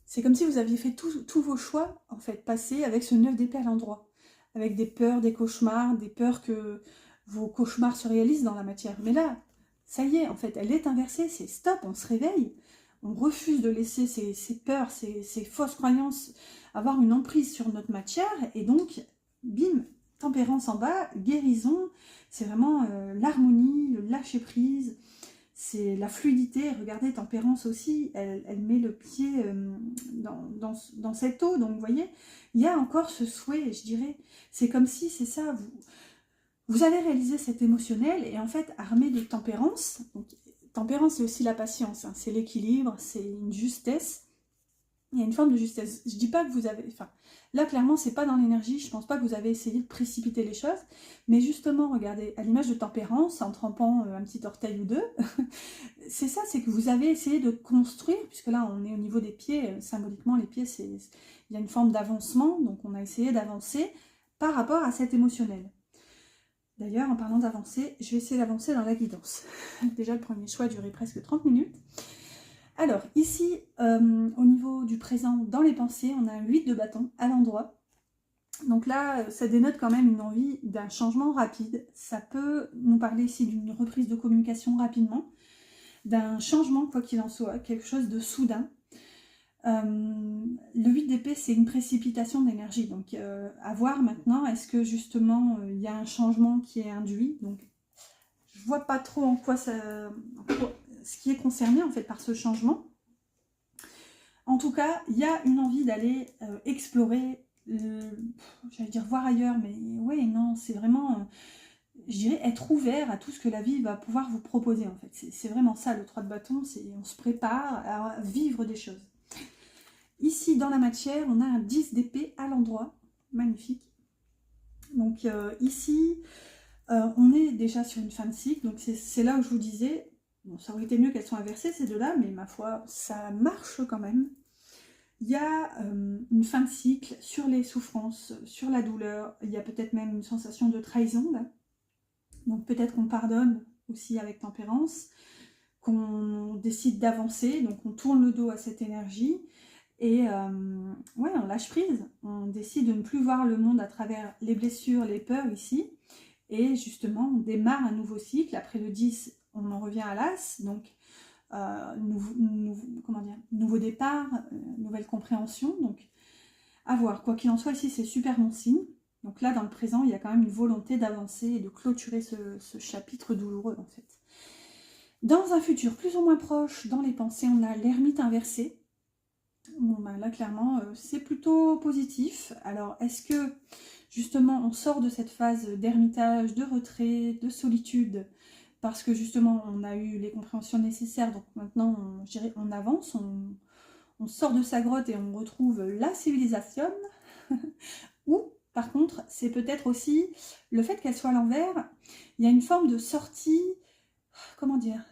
c'est comme si vous aviez fait tous vos choix, en fait, passés avec ce 9 d'épée à l'endroit. Avec des peurs, des cauchemars, des peurs que vos cauchemars se réalisent dans la matière. Mais là, ça y est, en fait, elle est inversée, c'est stop, on se réveille. On refuse de laisser ces peurs, ces fausses croyances avoir une emprise sur notre matière. Et donc, bim, tempérance en bas, guérison, c'est vraiment l'harmonie, le lâcher-prise, c'est la fluidité. Regardez, tempérance aussi, elle met le pied dans cette eau. Donc, vous voyez, il y a encore ce souhait, je dirais. C'est comme si, c'est ça, vous avez réalisé cet émotionnel et en fait, armé de tempérance. Donc, tempérance, c'est aussi la patience, hein, c'est l'équilibre, c'est une justesse. Il y a une forme de justesse. Je dis pas que vous avez... Enfin, là, clairement, c'est pas dans l'énergie. Je pense pas que vous avez essayé de précipiter les choses. Mais justement, regardez, à l'image de tempérance, en trempant un petit orteil ou deux, c'est ça, c'est que vous avez essayé de construire, puisque là, on est au niveau des pieds. Symboliquement, les pieds, il y a une forme d'avancement. Donc, on a essayé d'avancer par rapport à cet émotionnel. D'ailleurs, en parlant d'avancer, je vais essayer d'avancer dans la guidance. Déjà, le premier choix a duré presque 30 minutes. Alors, ici, au niveau du présent, dans les pensées, on a un 8 de bâton à l'endroit. Donc là, ça dénote quand même une envie d'un changement rapide. Ça peut nous parler ici d'une reprise de communication rapidement, d'un changement, quoi qu'il en soit, quelque chose de soudain. Le 8 d'épée, c'est une précipitation d'énergie. Donc, à voir maintenant, est-ce que justement, il y a un changement qui est induit. Donc, je vois pas trop en quoi ça... ce qui est concerné en fait par ce changement. En tout cas, il y a une envie d'aller explorer, j'allais dire voir ailleurs, mais ouais, non, c'est vraiment, je dirais, être ouvert à tout ce que la vie va pouvoir vous proposer en fait. C'est vraiment ça le 3 de bâton, c'est on se prépare à vivre des choses. Ici, dans la matière, on a un 10 d'épée à l'endroit, magnifique. Donc ici, on est déjà sur une fin de cycle, donc c'est là où je vous disais, bon, ça aurait été mieux qu'elles soient inversées ces deux-là, mais ma foi, ça marche quand même. Il y a une fin de cycle sur les souffrances, sur la douleur, il y a peut-être même une sensation de trahison, là. Donc peut-être qu'on pardonne aussi avec tempérance, qu'on décide d'avancer, donc on tourne le dos à cette énergie, et ouais, on lâche prise, on décide de ne plus voir le monde à travers les blessures, les peurs ici, et justement, on démarre un nouveau cycle. Après le 10, on en revient à l'As. Donc, nouveau départ, nouvelle compréhension. Donc, à voir. Quoi qu'il en soit, ici, c'est super bon signe. Donc là, dans le présent, il y a quand même une volonté d'avancer et de clôturer ce chapitre douloureux, en fait. Dans un futur plus ou moins proche, dans les pensées, on a l'ermite inversé. Bon, ben là, clairement, c'est plutôt positif. Alors, est-ce que... justement, on sort de cette phase d'ermitage, de retrait, de solitude, parce que justement, on a eu les compréhensions nécessaires, donc maintenant, je dirais, on avance, on sort de sa grotte et on retrouve la civilisation, ou, par contre, c'est peut-être aussi le fait qu'elle soit à l'envers, il y a une forme de sortie, comment dire,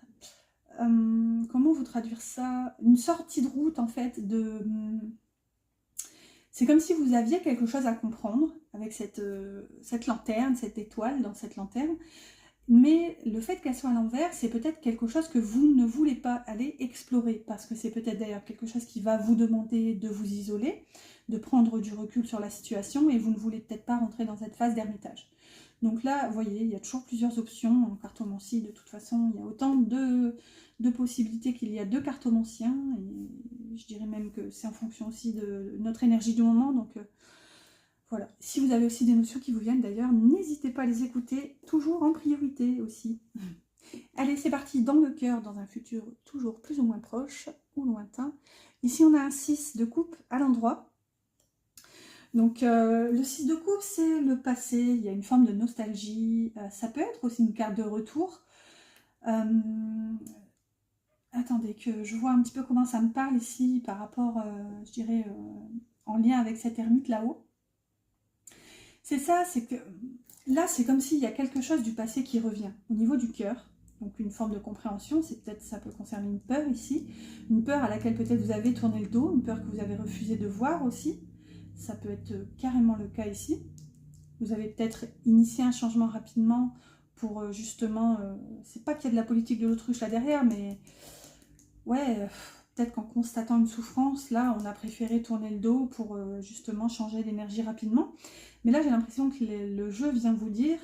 comment vous traduire ça, une sortie de route, en fait, de... C'est comme si vous aviez quelque chose à comprendre avec cette lanterne, cette étoile dans cette lanterne. Mais le fait qu'elle soit à l'envers, c'est peut-être quelque chose que vous ne voulez pas aller explorer. Parce que c'est peut-être d'ailleurs quelque chose qui va vous demander de vous isoler, de prendre du recul sur la situation. Et vous ne voulez peut-être pas rentrer dans cette phase d'ermitage. Donc là, vous voyez, il y a toujours plusieurs options. En cartomancie, de toute façon, il y a autant de possibilités qu'il y a de cartomanciens. Et je dirais même que c'est en fonction aussi de notre énergie du moment. Donc voilà. Si vous avez aussi des notions qui vous viennent d'ailleurs, n'hésitez pas à les écouter, toujours en priorité aussi. Allez, c'est parti, dans le cœur, dans un futur toujours plus ou moins proche ou lointain. Ici, on a un 6 de coupe à l'endroit. Donc, le 6 de coupe, c'est le passé, il y a une forme de nostalgie. Ça peut être aussi une carte de retour. attendez, que je vois un petit peu comment ça me parle ici par rapport, je dirais, en lien avec cette ermite là-haut. C'est ça, c'est que là, c'est comme s'il y a quelque chose du passé qui revient au niveau du cœur. Donc une forme de compréhension, c'est peut-être, ça peut concerner une peur ici, une peur à laquelle peut-être vous avez tourné le dos, une peur que vous avez refusé de voir aussi. Ça peut être carrément le cas ici. Vous avez peut-être initié un changement rapidement pour justement, c'est pas qu'il y a de la politique de l'autruche là derrière, mais ouais, peut-être qu'en constatant une souffrance, là, on a préféré tourner le dos pour justement changer d'énergie rapidement. Mais là, j'ai l'impression que le jeu vient vous dire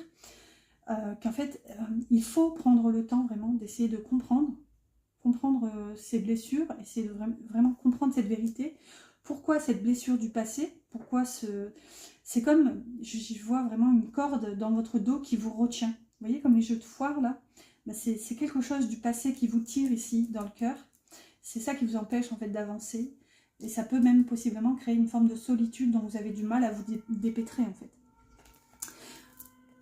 qu'en fait, il faut prendre le temps vraiment d'essayer de comprendre ces blessures, essayer de vraiment comprendre cette vérité. Pourquoi cette blessure du passé? Pourquoi ce... C'est comme, je vois vraiment une corde dans votre dos qui vous retient. Vous voyez, comme les jeux de foire, là, ben c'est quelque chose du passé qui vous tire ici, dans le cœur. C'est ça qui vous empêche, en fait, d'avancer. Et ça peut même possiblement créer une forme de solitude dont vous avez du mal à vous dépêtrer, en fait.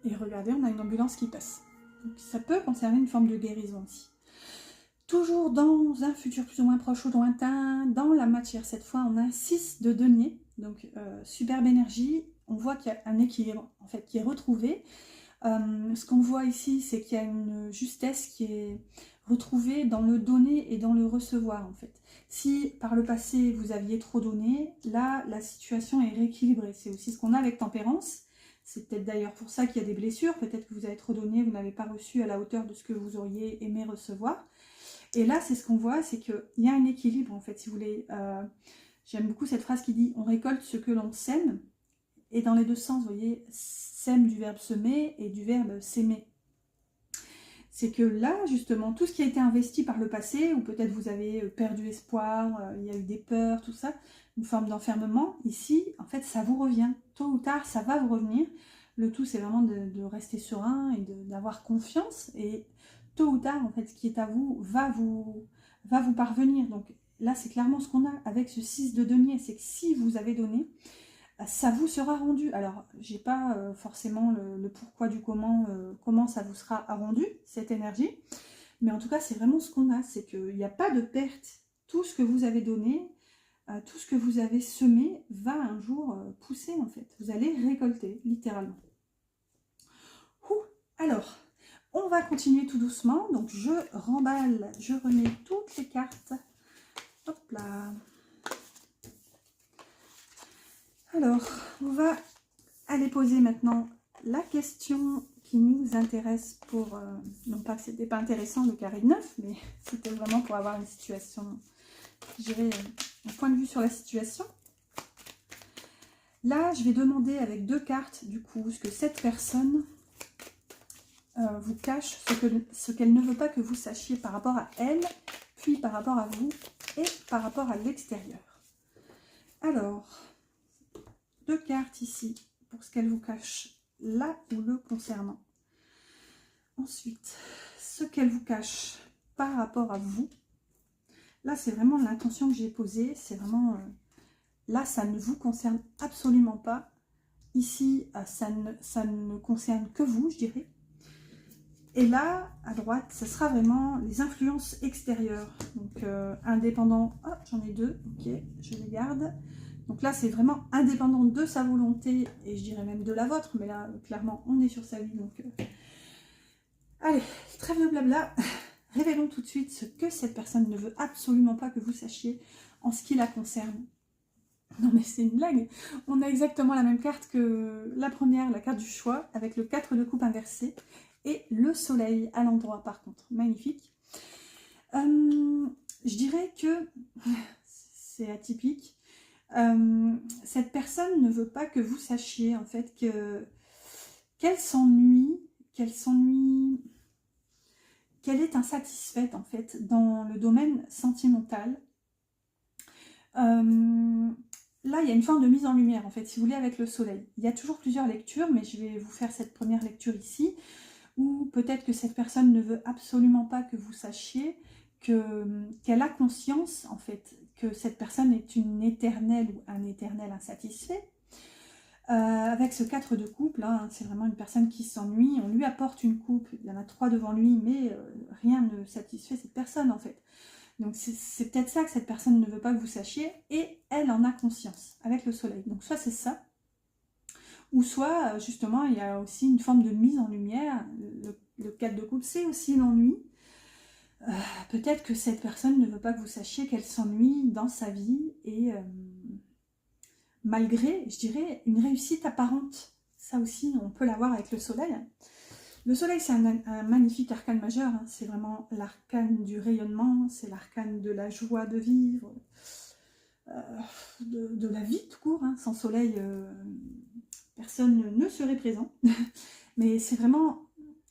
Et regardez, on a une ambulance qui passe. Donc ça peut concerner une forme de guérison aussi. Toujours dans un futur plus ou moins proche ou lointain, dans la matière, cette fois on a un 6 de denier, donc superbe énergie. On voit qu'il y a un équilibre en fait qui est retrouvé. Ce qu'on voit ici, c'est qu'il y a une justesse qui est retrouvée dans le donner et dans le recevoir en fait. Si par le passé vous aviez trop donné, là la situation est rééquilibrée. C'est aussi ce qu'on a avec tempérance. C'est peut-être d'ailleurs pour ça qu'il y a des blessures. Peut-être que vous avez trop donné, vous n'avez pas reçu à la hauteur de ce que vous auriez aimé recevoir. Et là, c'est ce qu'on voit, c'est qu'il y a un équilibre, en fait, si vous voulez. J'aime beaucoup cette phrase qui dit « on récolte ce que l'on sème ». Et dans les deux sens, vous voyez, sème du verbe semer et du verbe s'aimer. C'est que là, justement, tout ce qui a été investi par le passé, ou peut-être vous avez perdu espoir, il y a eu des peurs, tout ça, une forme d'enfermement, ici, en fait, ça vous revient. Tôt ou tard, ça va vous revenir. Le tout, c'est vraiment de rester serein et d'avoir confiance. Et tôt ou tard, en fait, ce qui est à vous va vous parvenir. Donc là, c'est clairement ce qu'on a avec ce 6 de denier. C'est que si vous avez donné, ça vous sera rendu. Alors, j'ai pas forcément le pourquoi du comment ça vous sera rendu, cette énergie. Mais en tout cas, c'est vraiment ce qu'on a. C'est qu'il n'y a pas de perte. Tout ce que vous avez donné, tout ce que vous avez semé va un jour pousser, en fait. Vous allez récolter, littéralement. Alors, on va continuer tout doucement. Donc, je remballe, je remets toutes les cartes. Hop là. Alors, on va aller poser maintenant la question qui nous intéresse pour... non pas que c'était pas intéressant le carré de 9, mais c'était vraiment pour avoir une situation, je dirais, un point de vue sur la situation. Là, je vais demander avec 2 cartes, du coup, ce que cette personne vous cache, ce qu'elle ne veut pas que vous sachiez par rapport à elle, puis par rapport à vous et par rapport à l'extérieur. Alors, 2 cartes ici pour ce qu'elle vous cache là ou le concernant. Ensuite, ce qu'elle vous cache par rapport à vous. Là, c'est vraiment l'intention que j'ai posée. C'est vraiment... là, ça ne vous concerne absolument pas. Ici, ça ne concerne que vous, je dirais. Et là, à droite, ce sera vraiment les influences extérieures. Donc, indépendant... Oh, j'en ai 2. Ok, je les garde. Donc là, c'est vraiment indépendant de sa volonté, et je dirais même de la vôtre, mais là, clairement, on est sur sa vie. Donc, allez, trêve de blabla. Révélons tout de suite ce que cette personne ne veut absolument pas que vous sachiez en ce qui la concerne. Non mais c'est une blague. On a exactement la même carte que la première, la carte du choix, avec le 4 de coupe inversé, et le soleil à l'endroit par contre. Magnifique. Je dirais que c'est atypique. Cette personne ne veut pas que vous sachiez en fait qu'elle s'ennuie, qu'elle est insatisfaite en fait dans le domaine sentimental. Là, il y a une forme de mise en lumière, en fait, si vous voulez, avec le soleil. Il y a toujours plusieurs lectures, mais je vais vous faire cette première lecture ici, où peut-être que cette personne ne veut absolument pas que vous sachiez qu'elle a conscience, en fait, que cette personne est une éternelle ou un éternel insatisfait. Avec ce 4 de coupe, là, c'est vraiment une personne qui s'ennuie. On lui apporte une coupe, il y en a 3 devant lui, mais rien ne satisfait cette personne, en fait. Donc c'est peut-être ça que cette personne ne veut pas que vous sachiez, et elle en a conscience avec le soleil. Donc soit c'est ça, ou soit justement il y a aussi une forme de mise en lumière. Le 4 de coupe, c'est aussi l'ennui. Peut-être que cette personne ne veut pas que vous sachiez qu'elle s'ennuie dans sa vie, et malgré, je dirais, une réussite apparente. Ça aussi, on peut l'avoir avec le soleil. Le soleil, c'est un magnifique arcane majeur, hein. C'est vraiment l'arcane du rayonnement, c'est l'arcane de la joie de vivre, de la vie tout court, hein. Sans soleil, personne ne serait présent. Mais c'est vraiment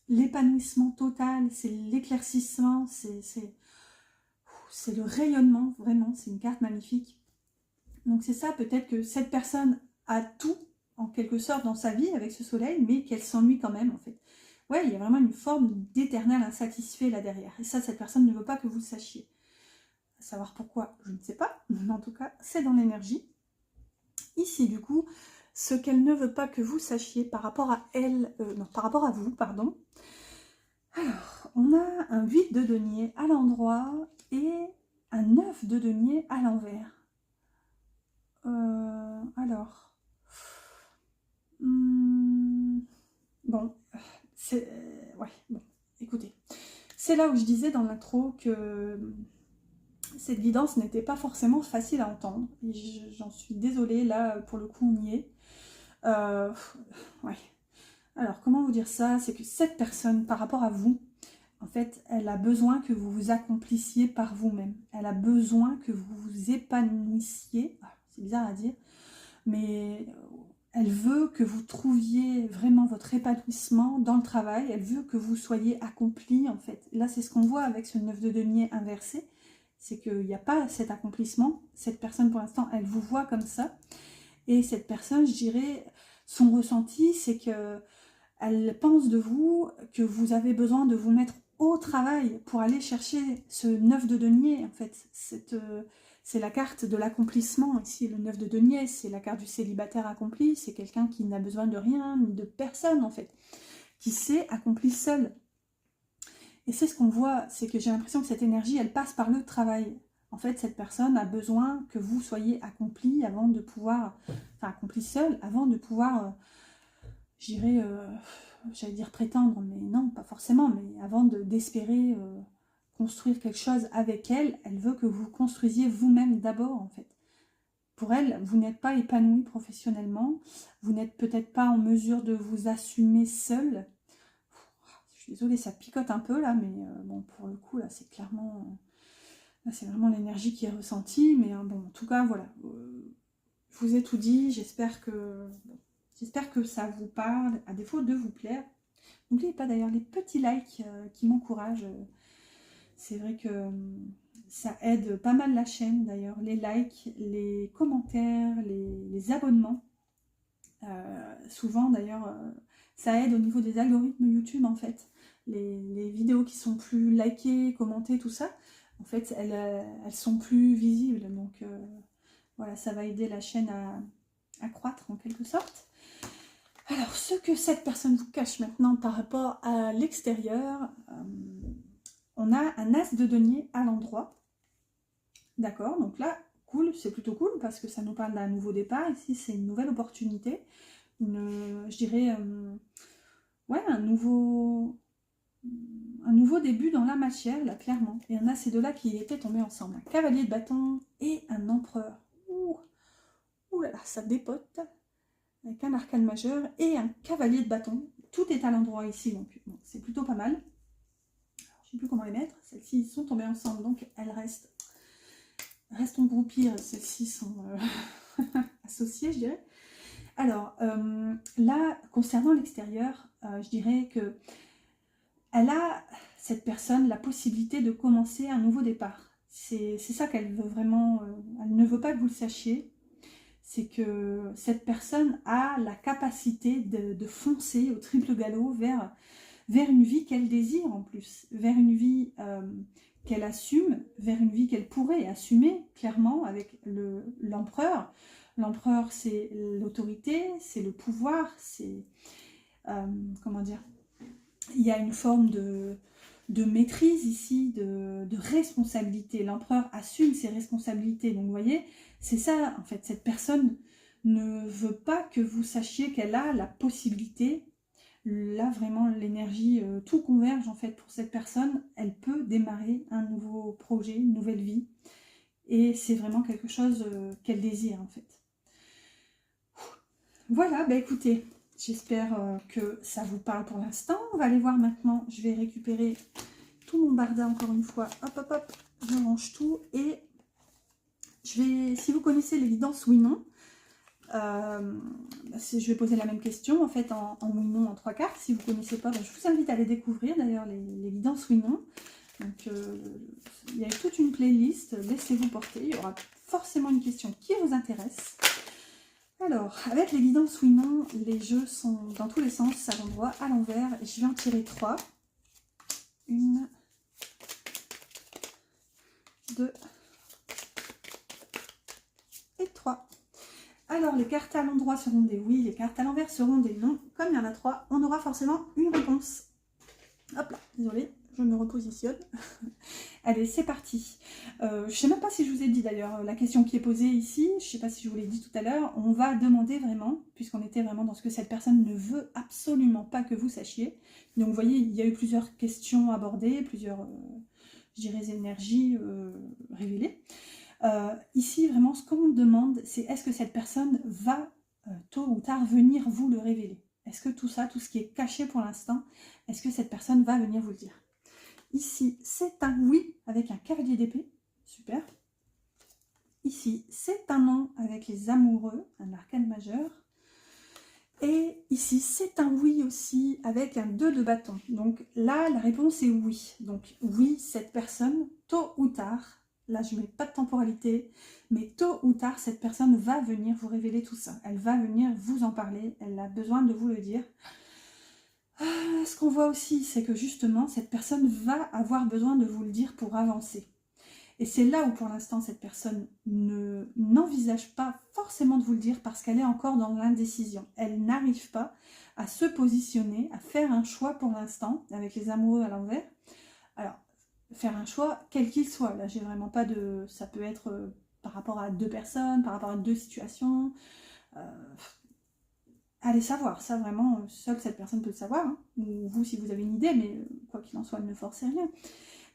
l'épanouissement total, c'est l'éclaircissement, c'est le rayonnement, vraiment, c'est une carte magnifique. Donc c'est ça, peut-être que cette personne a tout, en quelque sorte, dans sa vie avec ce soleil, mais qu'elle s'ennuie quand même, en fait. Ouais, il y a vraiment une forme d'éternel insatisfait là derrière. Et ça, cette personne ne veut pas que vous le sachiez. À savoir pourquoi, je ne sais pas, mais en tout cas, c'est dans l'énergie. Ici, du coup, ce qu'elle ne veut pas que vous sachiez par rapport à elle, non, par rapport à vous, pardon. Alors, on a un 8 de denier à l'endroit et un 9 de denier à l'envers. Alors, bon, c'est... ouais, bon, écoutez. C'est là où je disais dans l'intro que cette guidance n'était pas forcément facile à entendre. Et j'en suis désolée, là, pour le coup, on y est. Ouais. Alors, comment vous dire ça? C'est que cette personne, par rapport à vous, en fait, elle a besoin que vous vous accomplissiez par vous-même. Elle a besoin que vous vous épanouissiez. C'est bizarre à dire, mais elle veut que vous trouviez vraiment votre épanouissement dans le travail. Elle veut que vous soyez accompli, en fait. Là, c'est ce qu'on voit avec ce 9 de denier inversé. C'est qu'il n'y a pas cet accomplissement. Cette personne, pour l'instant, elle vous voit comme ça. Et cette personne, je dirais, son ressenti, c'est que elle pense de vous que vous avez besoin de vous mettre au travail pour aller chercher ce 9 de denier. En fait, c'est la carte de l'accomplissement. Ici, le 9 de denier, c'est la carte du célibataire accompli. C'est quelqu'un qui n'a besoin de rien, ni de personne, en fait, qui s'est accompli seul. Et c'est ce qu'on voit, c'est que j'ai l'impression que cette énergie, elle passe par le travail. En fait, cette personne a besoin que vous soyez accompli avant de pouvoir, enfin accompli seul, avant de pouvoir, je dirais, j'allais dire prétendre, mais non, pas forcément, mais avant d'espérer construire quelque chose avec elle, elle veut que vous construisiez vous-même d'abord, en fait. Pour elle, vous n'êtes pas épanoui professionnellement, vous n'êtes peut-être pas en mesure de vous assumer seul. Je suis désolée, ça picote un peu là, mais bon, pour le coup, là, c'est clairement... là, c'est vraiment l'énergie qui est ressentie, mais bon, en tout cas, voilà. Je vous ai tout dit, j'espère que ça vous parle, à défaut de vous plaire. N'oubliez pas d'ailleurs les petits likes qui m'encouragent. C'est vrai que ça aide pas mal la chaîne d'ailleurs. Les likes, les commentaires, les abonnements. Souvent d'ailleurs, ça aide au niveau des algorithmes YouTube en fait. Les vidéos qui sont plus likées, commentées, tout ça, en fait, elles sont plus visibles. Donc voilà, ça va aider la chaîne à croître en quelque sorte. Alors, ce que cette personne vous cache maintenant par rapport à l'extérieur, on a un as de denier à l'endroit. D'accord, donc là, cool, c'est plutôt cool parce que ça nous parle d'un nouveau départ. Ici, c'est une nouvelle opportunité. Je dirais, ouais, un nouveau début dans la matière, là, clairement. Et on a ces deux-là qui étaient tombés ensemble. Un cavalier de bâton et un empereur. Ouh là là, ça dépote. Avec un arcane majeur et un cavalier de bâton. Tout est à l'endroit ici, donc bon, c'est plutôt pas mal. Alors, je ne sais plus comment les mettre. Celles-ci sont tombées ensemble, donc elles restons groupir. Celles-ci sont associées, je dirais. Alors, là, concernant l'extérieur, je dirais que elle a, cette personne, la possibilité de commencer un nouveau départ. C'est ça qu'elle veut vraiment. Elle ne veut pas que vous le sachiez. C'est que cette personne a la capacité de foncer au triple galop vers une vie qu'elle désire en plus, vers une vie qu'elle assume, vers une vie qu'elle pourrait assumer clairement avec l'empereur. L'empereur, c'est l'autorité, c'est le pouvoir, c'est... comment dire? Il y a une forme de de maîtrise ici, de responsabilité. L'empereur assume ses responsabilités. Donc vous voyez, c'est ça en fait, cette personne ne veut pas que vous sachiez qu'elle a la possibilité. Là, vraiment, l'énergie, tout converge en fait pour cette personne. Elle peut démarrer un nouveau projet, une nouvelle vie. Et c'est vraiment quelque chose qu'elle désire en fait. Voilà, bah écoutez, j'espère que ça vous parle pour l'instant. On va aller voir maintenant, je vais récupérer tout mon barda encore une fois. Hop, hop, hop, je range tout. Et je vais, si vous connaissez l'évidence oui-non, je vais poser la même question en fait en oui-non en 3 cartes. Si vous ne connaissez pas, je vous invite à les découvrir d'ailleurs, l'évidence oui-non. Donc il y a toute une playlist, laissez-vous porter, il y aura forcément une question qui vous intéresse. Alors, avec l'évidence oui-non, les jeux sont dans tous les sens, à l'endroit, à l'envers. Je vais en tirer 3. 1, 2 et 3. Alors, les cartes à l'endroit seront des oui, les cartes à l'envers seront des non. Comme il y en a 3, on aura forcément une réponse. Hop là, désolée, je me repositionne. Allez, c'est parti. Je ne sais même pas si je vous ai dit d'ailleurs la question qui est posée ici, je ne sais pas si je vous l'ai dit tout à l'heure, on va demander vraiment, puisqu'on était vraiment dans ce que cette personne ne veut absolument pas que vous sachiez. Donc vous voyez, il y a eu plusieurs questions abordées, plusieurs, je dirais, énergies révélées. Ici, vraiment, ce qu'on demande, c'est est-ce que cette personne va tôt ou tard venir vous le révéler? Est-ce que tout ça, tout ce qui est caché pour l'instant, est-ce que cette personne va venir vous le dire? Ici, c'est un oui avec un cavalier d'épée. Super. Ici, c'est un non avec les amoureux, un arcane majeur. Et ici, c'est un oui aussi avec un 2 de bâton. Donc là, la réponse est oui. Donc oui, cette personne, tôt ou tard, là je ne mets pas de temporalité, mais tôt ou tard, cette personne va venir vous révéler tout ça. Elle va venir vous en parler, elle a besoin de vous le dire. Ce qu'on voit aussi, c'est que justement, cette personne va avoir besoin de vous le dire pour avancer. Et c'est là où pour l'instant, cette personne n'envisage pas forcément de vous le dire parce qu'elle est encore dans l'indécision. Elle n'arrive pas à se positionner, à faire un choix pour l'instant, avec les amoureux à l'envers. Alors, faire un choix, quel qu'il soit. Là, j'ai vraiment pas de... Ça peut être par rapport à 2 personnes, par rapport à 2 situations... Allez savoir, ça vraiment, seule cette personne peut le savoir, hein. Ou vous si vous avez une idée, mais quoi qu'il en soit, ne forcez rien.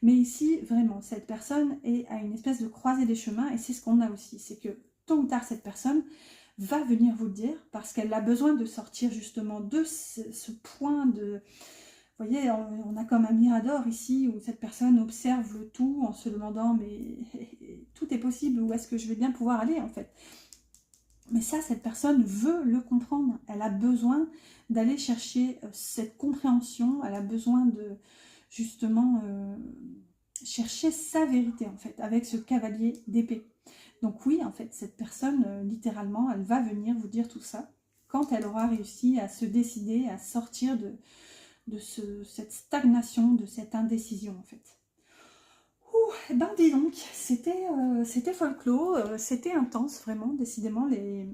Mais ici, vraiment, cette personne est à une espèce de croisée des chemins, et c'est ce qu'on a aussi, c'est que tôt ou tard, cette personne va venir vous le dire, parce qu'elle a besoin de sortir justement de ce point de... Vous voyez, on a comme un mirador ici, où cette personne observe le tout en se demandant, mais tout est possible, où est-ce que je vais bien pouvoir aller en fait? Mais ça, cette personne veut le comprendre. Elle a besoin d'aller chercher cette compréhension. Elle a besoin de, justement, chercher sa vérité, en fait, avec ce cavalier d'épée. Donc oui, en fait, cette personne, littéralement, elle va venir vous dire tout ça quand elle aura réussi à se décider, à sortir de cette stagnation, de cette indécision, en fait. Ben dis donc, c'était folklore, c'était intense vraiment, décidément les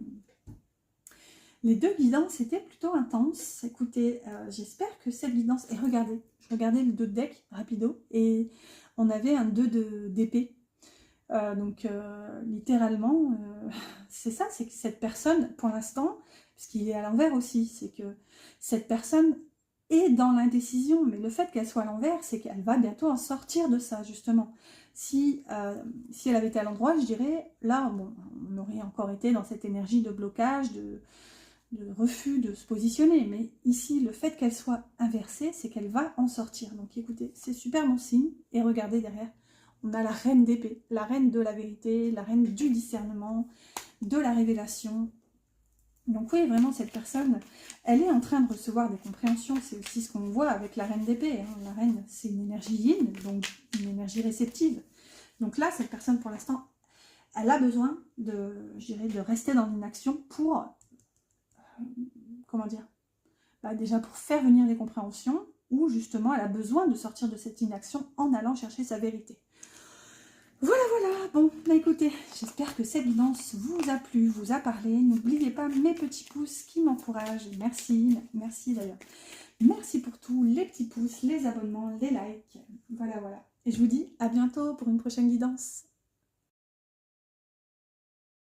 2 guidances étaient plutôt intenses. Écoutez, j'espère que cette guidance, et regardez, je regardais le 2 de deck rapido, et on avait un 2 d'épée, donc littéralement, c'est ça, c'est que cette personne, pour l'instant, puisqu'il est à l'envers aussi, c'est que cette personne est dans l'indécision, mais le fait qu'elle soit à l'envers, c'est qu'elle va bientôt en sortir de ça, justement. Si elle avait été à l'endroit, je dirais, là, bon, on aurait encore été dans cette énergie de blocage, de refus de se positionner. Mais ici, le fait qu'elle soit inversée, c'est qu'elle va en sortir. Donc écoutez, c'est super bon signe. Et regardez derrière, on a la reine d'épée, la reine de la vérité, la reine du discernement, de la révélation. Donc oui, vraiment, cette personne, elle est en train de recevoir des compréhensions. C'est aussi ce qu'on voit avec la reine d'épée, hein. La reine, c'est une énergie yin, donc une énergie réceptive. Donc là, cette personne, pour l'instant, elle a besoin de, je dirais, de rester dans une action pour, comment dire, déjà pour faire venir des compréhensions, ou justement, elle a besoin de sortir de cette inaction en allant chercher sa vérité. Voilà, voilà, bon, bah écoutez, j'espère que cette guidance vous a plu, vous a parlé. N'oubliez pas mes petits pouces qui m'encouragent, merci d'ailleurs. Merci pour tout, les petits pouces, les abonnements, les likes. Voilà, voilà. Et je vous dis à bientôt pour une prochaine guidance.